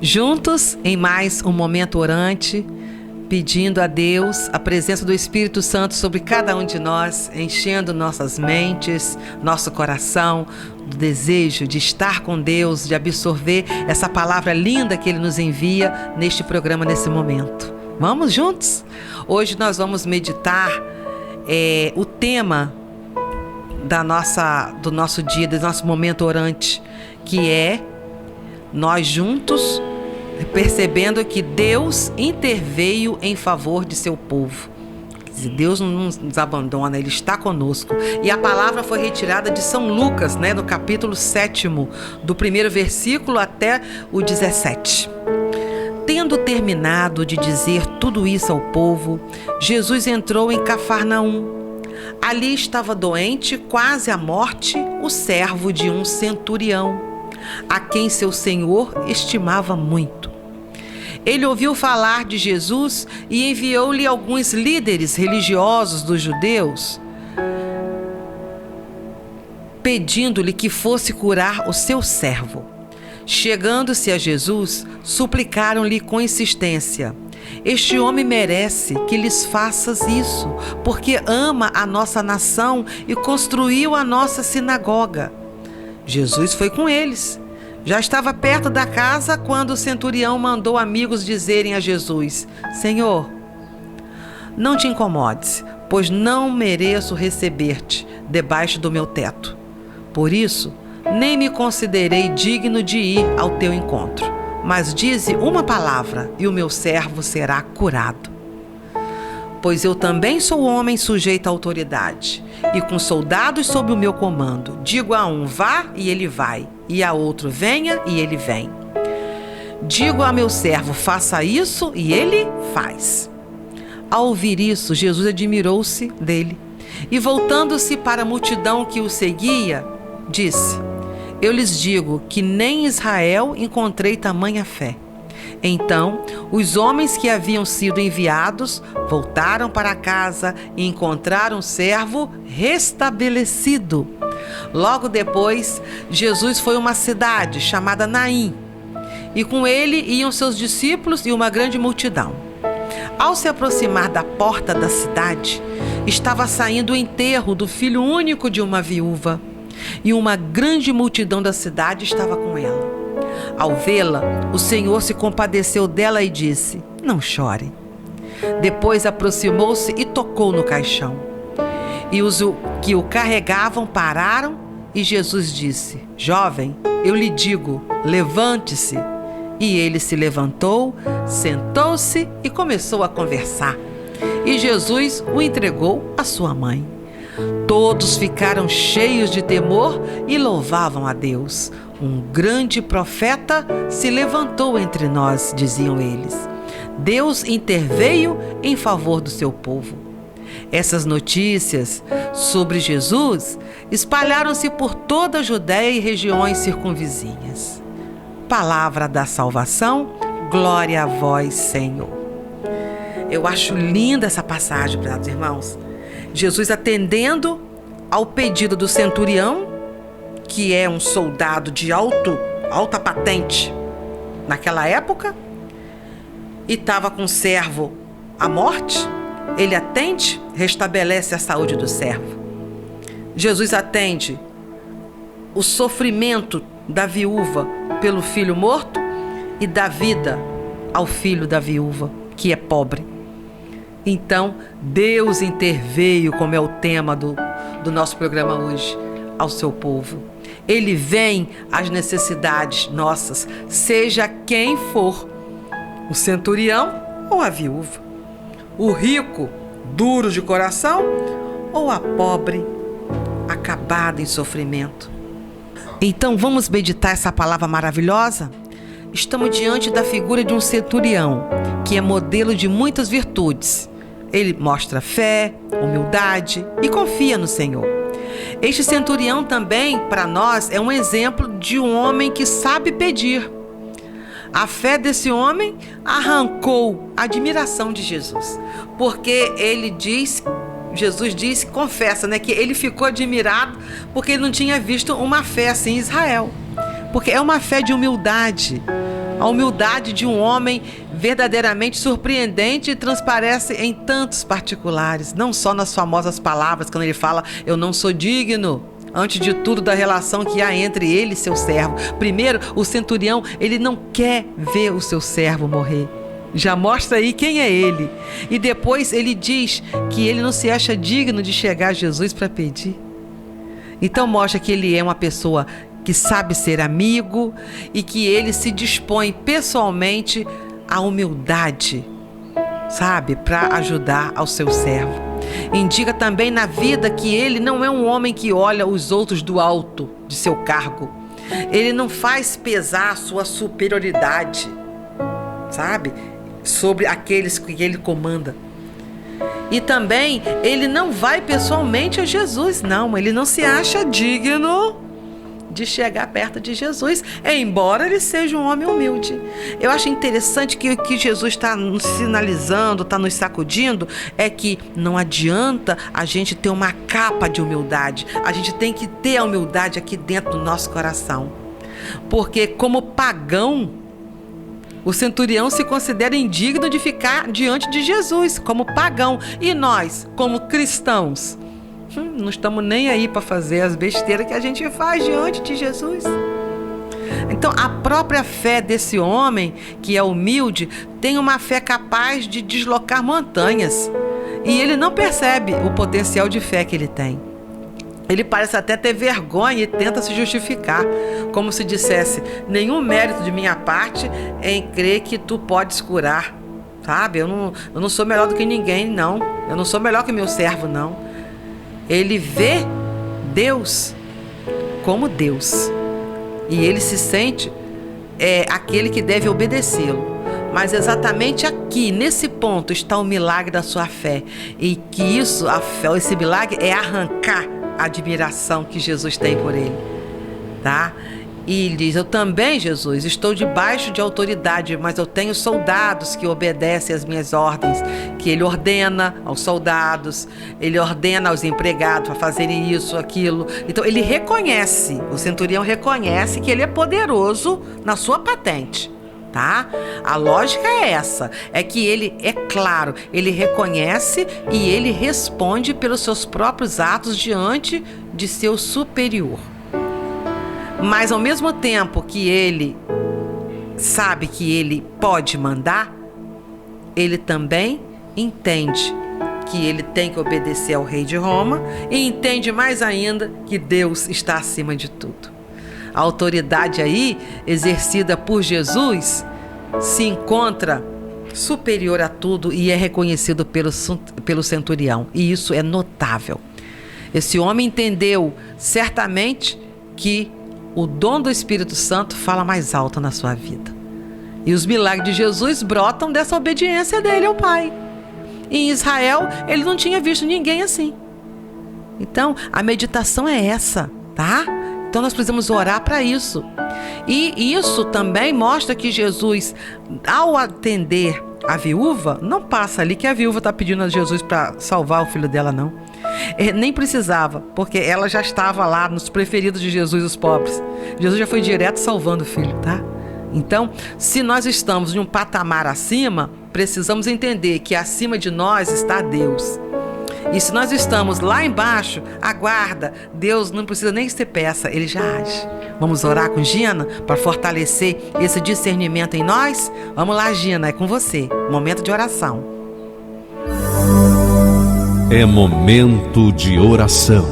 Juntos em mais um momento orante, pedindo a Deus a presença do Espírito Santo sobre cada um de nós, enchendo nossas mentes, nosso coração, do desejo de estar com Deus, de absorver essa palavra linda que Ele nos envia neste programa, nesse momento. Vamos juntos? Hoje nós vamos meditar o tema do nosso dia, do nosso momento orante, que é nós juntos percebendo que Deus interveio em favor de seu povo. Quer dizer, Deus não nos abandona, Ele está conosco. E a palavra foi retirada de São Lucas, no capítulo 7º, do primeiro versículo até o 17. Tendo terminado de dizer tudo isso ao povo, Jesus entrou em Cafarnaum. Ali estava doente, quase à morte, o servo de um centurião, a quem seu senhor estimava muito. Ele ouviu falar de Jesus e enviou-lhe alguns líderes religiosos dos judeus, pedindo-lhe que fosse curar o seu servo. Chegando-se a Jesus, suplicaram-lhe com insistência: este homem merece que lhes faças isso, porque ama a nossa nação e construiu a nossa sinagoga. Jesus foi com eles. Já estava perto da casa quando o centurião mandou amigos dizerem a Jesus: Senhor, não te incomodes, pois não mereço receber-te debaixo do meu teto. Por isso, nem me considerei digno de ir ao teu encontro. Mas dize uma palavra e o meu servo será curado. Pois eu também sou homem sujeito à autoridade, e com soldados sob o meu comando. Digo a um, vá, e ele vai, e a outro, venha, e ele vem. Digo a meu servo, faça isso, e ele faz. Ao ouvir isso, Jesus admirou-se dele, e voltando-se para a multidão que o seguia, disse: eu lhes digo que nem em Israel encontrei tamanha fé. Então, os homens que haviam sido enviados voltaram para casa e encontraram o servo restabelecido. Logo depois, Jesus foi a uma cidade chamada Naim, e com ele iam seus discípulos e uma grande multidão. Ao se aproximar da porta da cidade, estava saindo o enterro do filho único de uma viúva, e uma grande multidão da cidade estava com ela. Ao vê-la, o Senhor se compadeceu dela e disse: não chore. Depois aproximou-se e tocou no caixão. E os que o carregavam pararam, e Jesus disse: jovem, eu lhe digo, levante-se. E ele se levantou, sentou-se e começou a conversar. E Jesus o entregou à sua mãe. Todos ficaram cheios de temor e louvavam a Deus. Um grande profeta se levantou entre nós, diziam eles. Deus interveio em favor do seu povo. Essas notícias sobre Jesus espalharam-se por toda a Judéia e regiões circunvizinhas. Palavra da salvação, glória a vós, Senhor. Eu acho linda essa passagem, prezados irmãos. Jesus atendendo ao pedido do centurião, que é um soldado de alta patente naquela época, e estava com o servo à morte. Ele atende, restabelece a saúde do servo. Jesus atende o sofrimento da viúva pelo filho morto e dá vida ao filho da viúva, que é pobre. Então, Deus interveio, como é o tema do nosso programa hoje, ao seu povo. Ele vem às necessidades nossas, seja quem for, o centurião ou a viúva, o rico, duro de coração, ou a pobre, acabada em sofrimento. Então, vamos meditar essa palavra maravilhosa? Estamos diante da figura de um centurião, que é modelo de muitas virtudes. Ele mostra fé, humildade e confia no Senhor. Este centurião também, para nós, é um exemplo de um homem que sabe pedir. A fé desse homem arrancou a admiração de Jesus, porque Jesus diz, confessa, que ele ficou admirado porque ele não tinha visto uma fé assim em Israel. Porque é uma fé de humildade, A humildade de um homem verdadeiramente surpreendente transparece em tantos particulares, não só nas famosas palavras, quando ele fala, eu não sou digno. Antes de tudo, da relação que há entre ele e seu servo. Primeiro, o centurião, ele não quer ver o seu servo morrer. Já mostra aí quem é ele. E depois ele diz que ele não se acha digno de chegar a Jesus para pedir. Então mostra que ele é uma pessoa que sabe ser amigo e que ele se dispõe pessoalmente à humildade, sabe, para ajudar ao seu servo. Indica também na vida que ele não é um homem que olha os outros do alto de seu cargo. Ele não faz pesar a sua superioridade, sabe, sobre aqueles que ele comanda. E também ele não vai pessoalmente a Jesus, não. Ele não se acha digno de chegar perto de Jesus, embora ele seja um homem humilde. Eu acho interessante que o que Jesus está nos sinalizando, está nos sacudindo, é que não adianta a gente ter uma capa de humildade. A gente tem que ter a humildade aqui dentro do nosso coração. Porque como pagão, o centurião se considera indigno de ficar diante de Jesus, como pagão. E nós, como cristãos, não estamos nem aí para fazer as besteiras que a gente faz diante de Jesus. Então, a própria fé desse homem, que é humilde, tem uma fé capaz de deslocar montanhas. E ele não percebe o potencial de fé que ele tem. Ele parece até ter vergonha e tenta se justificar, como se dissesse, nenhum mérito de minha parte em crer que tu podes curar, sabe? Eu não sou melhor do que ninguém, não. Eu não sou melhor que meu servo, não. Ele vê Deus como Deus e ele se sente aquele que deve obedecê-lo. Mas exatamente aqui, nesse ponto, está o milagre da sua fé. E que esse milagre é arrancar a admiração que Jesus tem por ele, tá? E ele diz, eu também, Jesus, estou debaixo de autoridade, mas eu tenho soldados que obedecem às minhas ordens, que ele ordena aos soldados, ele ordena aos empregados para fazerem isso, aquilo. Então ele reconhece, o centurião reconhece que ele é poderoso na sua patente, tá? A lógica é essa, é que ele, é claro, ele reconhece e ele responde pelos seus próprios atos diante de seu superior. Mas ao mesmo tempo que ele sabe que ele pode mandar, ele também entende que ele tem que obedecer ao rei de Roma e entende mais ainda que Deus está acima de tudo. A autoridade aí, exercida por Jesus, se encontra superior a tudo e é reconhecido pelo centurião. E isso é notável. Esse homem entendeu certamente que o dom do Espírito Santo fala mais alto na sua vida. E os milagres de Jesus brotam dessa obediência dele ao Pai. Em Israel, ele não tinha visto ninguém assim. Então, a meditação é essa, tá? Então, nós precisamos orar para isso. E isso também mostra que Jesus, ao atender a viúva, não passa ali que a viúva está pedindo a Jesus para salvar o filho dela, não. Nem precisava, porque ela já estava lá nos preferidos de Jesus, os pobres. Jesus já foi direto salvando o filho, tá? Então, se nós estamos em um patamar acima, precisamos entender que acima de nós está Deus. E se nós estamos lá embaixo, aguarda, Deus não precisa nem que você peça, Ele já age. Vamos orar com Gina para fortalecer esse discernimento em nós? Vamos lá, Gina, é com você. Momento de oração. É momento de oração.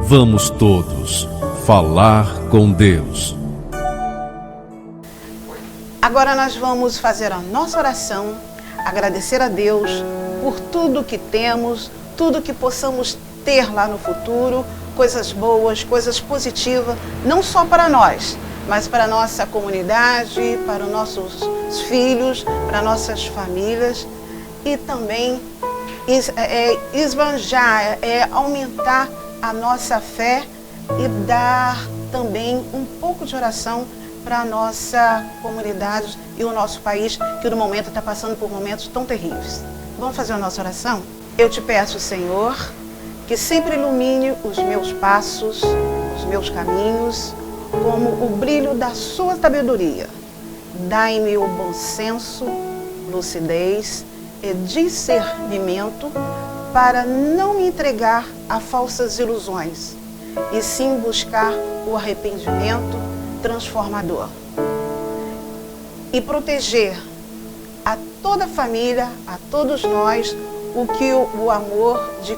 Vamos todos falar com Deus. Agora nós vamos fazer a nossa oração, agradecer a Deus por tudo que temos, tudo que possamos ter lá no futuro, coisas boas, coisas positivas, não só para nós, mas para a nossa comunidade, para os nossos filhos, para nossas famílias e também esbanjar, aumentar a nossa fé e dar também um pouco de oração para a nossa comunidade e o nosso país, que no momento está passando por momentos tão terríveis. Vamos fazer a nossa oração? Eu te peço, Senhor, que sempre ilumine os meus passos, os meus caminhos, como o brilho da sua sabedoria. dai-me o bom senso, lucidez e discernimento para não me entregar a falsas ilusões, e sim buscar o arrependimento transformador. E proteger a toda a família, a todos nós, o amor de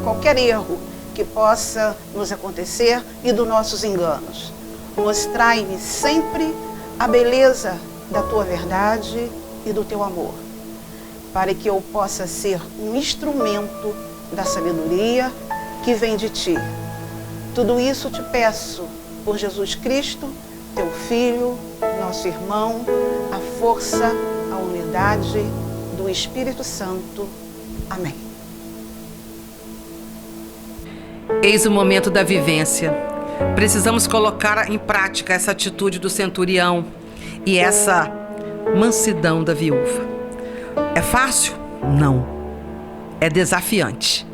qualquer erro que possa nos acontecer e dos nossos enganos. Mostrai-me sempre a beleza da tua verdade e do teu amor, para que eu possa ser um instrumento da sabedoria que vem de ti. Tudo isso te peço por Jesus Cristo, teu Filho, nosso irmão, a força, a unidade do Espírito Santo. Amém. Eis o momento da vivência. Precisamos colocar em prática essa atitude do centurião e essa mansidão da viúva. É fácil? Não. É desafiante.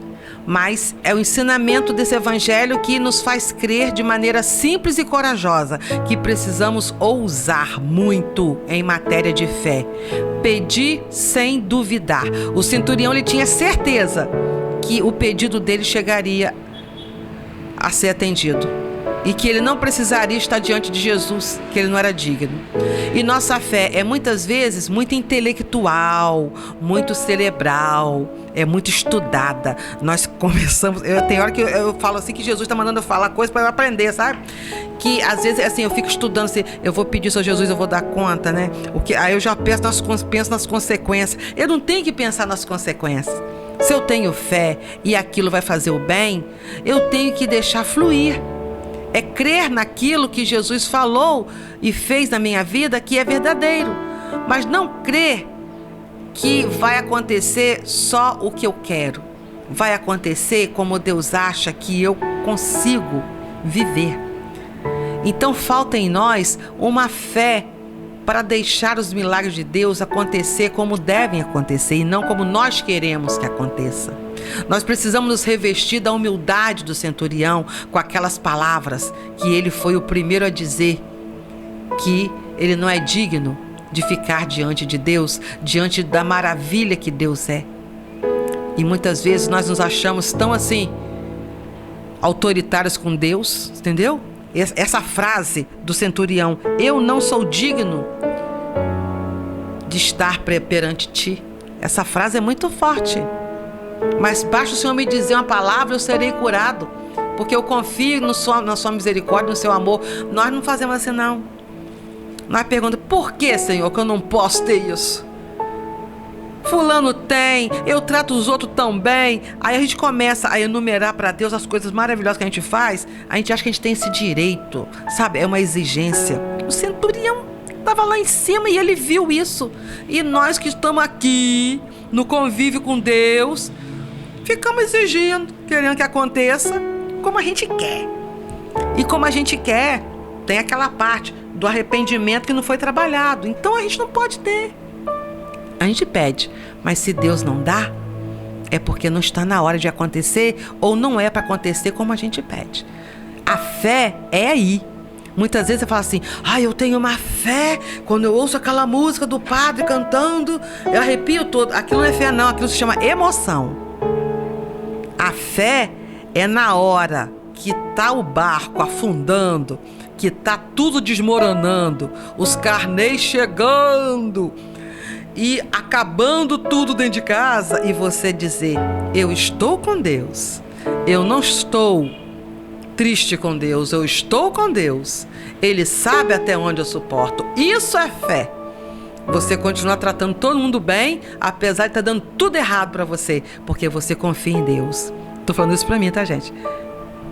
Mas é o ensinamento desse evangelho que nos faz crer de maneira simples e corajosa que precisamos ousar muito em matéria de fé. Pedir sem duvidar. O centurião ele tinha certeza que o pedido dele chegaria a ser atendido e que ele não precisaria estar diante de Jesus, que ele não era digno. E nossa fé é muitas vezes muito intelectual, muito cerebral, é muito estudada. Nós começamos, tem hora que eu falo assim que Jesus está mandando eu falar coisas para eu aprender, sabe? Que às vezes assim, eu fico estudando assim, eu vou pedir isso a Jesus, eu vou dar conta, né? Aí eu já penso nas consequências. Eu não tenho que pensar nas consequências. Se eu tenho fé e aquilo vai fazer o bem, eu tenho que deixar fluir. É crer naquilo que Jesus falou e fez na minha vida que é verdadeiro. Mas não crer que vai acontecer só o que eu quero. Vai acontecer como Deus acha que eu consigo viver. Então falta em nós uma fé para deixar os milagres de Deus acontecer como devem acontecer e não como nós queremos que aconteça. Nós precisamos nos revestir da humildade do centurião com aquelas palavras que ele foi o primeiro a dizer, que ele não é digno de ficar diante de Deus, diante da maravilha que Deus é. E muitas vezes nós nos achamos tão assim, autoritários com Deus, entendeu? Essa frase do centurião, eu não sou digno de estar perante ti. Essa frase é muito forte. Mas basta o Senhor me dizer uma palavra, eu serei curado. Porque eu confio na sua misericórdia, no seu amor. Nós não fazemos assim não. Nós perguntamos, por que, Senhor, que eu não posso ter isso? Fulano tem, eu trato os outros tão bem. Aí a gente começa a enumerar para Deus as coisas maravilhosas que a gente faz. A gente acha que a gente tem esse direito, sabe? É uma exigência. O centurião estava lá em cima e ele viu isso. E nós que estamos aqui, no convívio com Deus, ficamos exigindo, querendo que aconteça como a gente quer. E como a gente quer, tem aquela parte do arrependimento que não foi trabalhado. Então a gente não pode ter. A gente pede, mas se Deus não dá, é porque não está na hora de acontecer ou não é para acontecer como a gente pede. A fé é aí. Muitas vezes você fala assim, eu tenho uma fé, quando eu ouço aquela música do padre cantando, eu arrepio todo. Aquilo não é fé não, aquilo se chama emoção. A fé é na hora que está o barco afundando, que está tudo desmoronando, os carnês chegando e acabando tudo dentro de casa, e você dizer, eu estou com Deus, eu não estou triste com Deus, eu estou com Deus, Ele sabe até onde eu suporto. Isso é fé. Você continua tratando todo mundo bem, apesar de estar dando tudo errado para você, porque você confia em Deus. Tô falando isso para mim, tá, gente?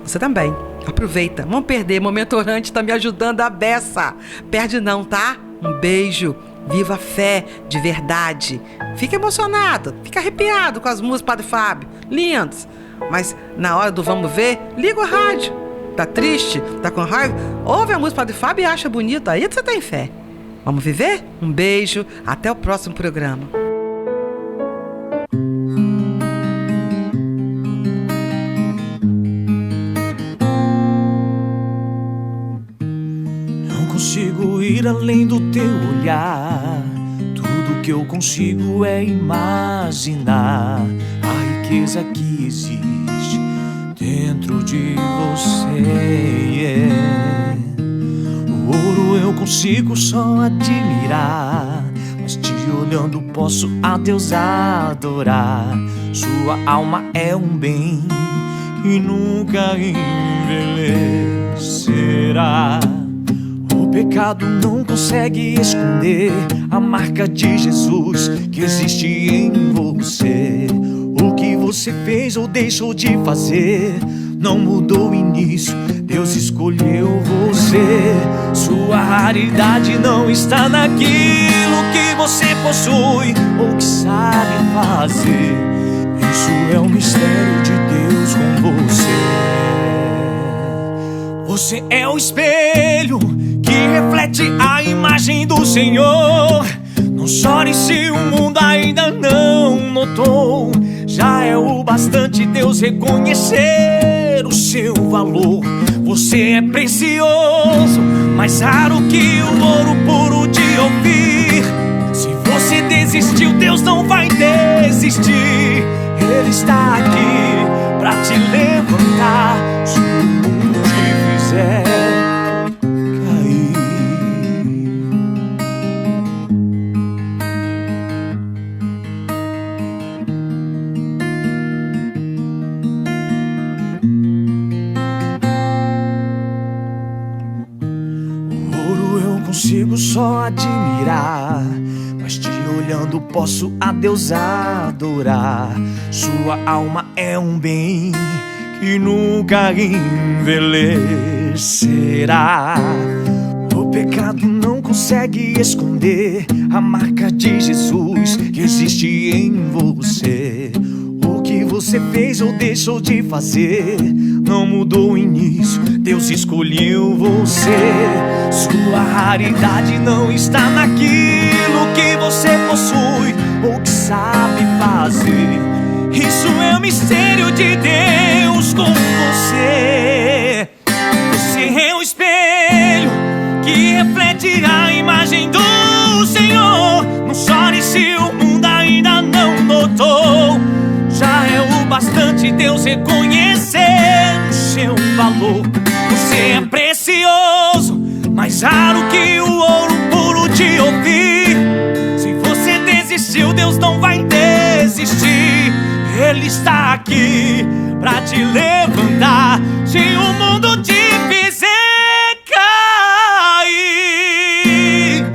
Você também. Aproveita. Vamos perder. Momento Orante está me ajudando a beça. Perde não, tá? Um beijo. Viva a fé de verdade. Fica emocionado, fica arrepiado com as músicas do Padre Fábio. Lindos. Mas na hora do vamos ver, liga o rádio. Tá triste? Tá com raiva? Ouve a música do Padre Fábio e acha bonito. Aí você tem fé. Vamos viver? Um beijo. Até o próximo programa. Não consigo ir ir além do teu olhar. Tudo que eu consigo é imaginar a riqueza que existe dentro de você. O ouro eu consigo só admirar, mas te olhando posso a Deus adorar. Sua alma é um bem que nunca envelhecerá. O pecado não consegue esconder a marca de Jesus que existe em você. O que você fez ou deixou de fazer não mudou o início, Deus escolheu você. Sua raridade não está naquilo que você possui ou que sabe fazer. Isso é o mistério de Deus com você. Você é o espelho que reflete a imagem do Senhor. Não chore se o mundo ainda não notou. Já é o bastante Deus reconhecer o seu valor. Você é precioso, mais raro que o ouro puro de ouvir. Se você desistiu, Deus não vai desistir. Ele está aqui pra te levantar se o mundo te fizer cair. O ouro eu consigo só admirar, mas te olhando posso a Deus adorar. Sua alma é um bem que nunca envelhecerá. O pecado não consegue esconder a marca de Jesus que existe em você. O que você fez ou deixou de fazer não mudou o início, Deus escolheu você. Sua raridade não está naquilo que você possui ou que sabe fazer. Isso é o mistério de Deus com você. Você é o espelho que reflete a imagem do Senhor. Não chore se o mundo ainda não notou. Já é o bastante Deus reconhecer o seu valor. Você é precioso, mais raro que o ouro puro de ouvir. Se você desistiu, Deus não vai desistir. Ele está aqui pra te levantar se o mundo te fizer cair.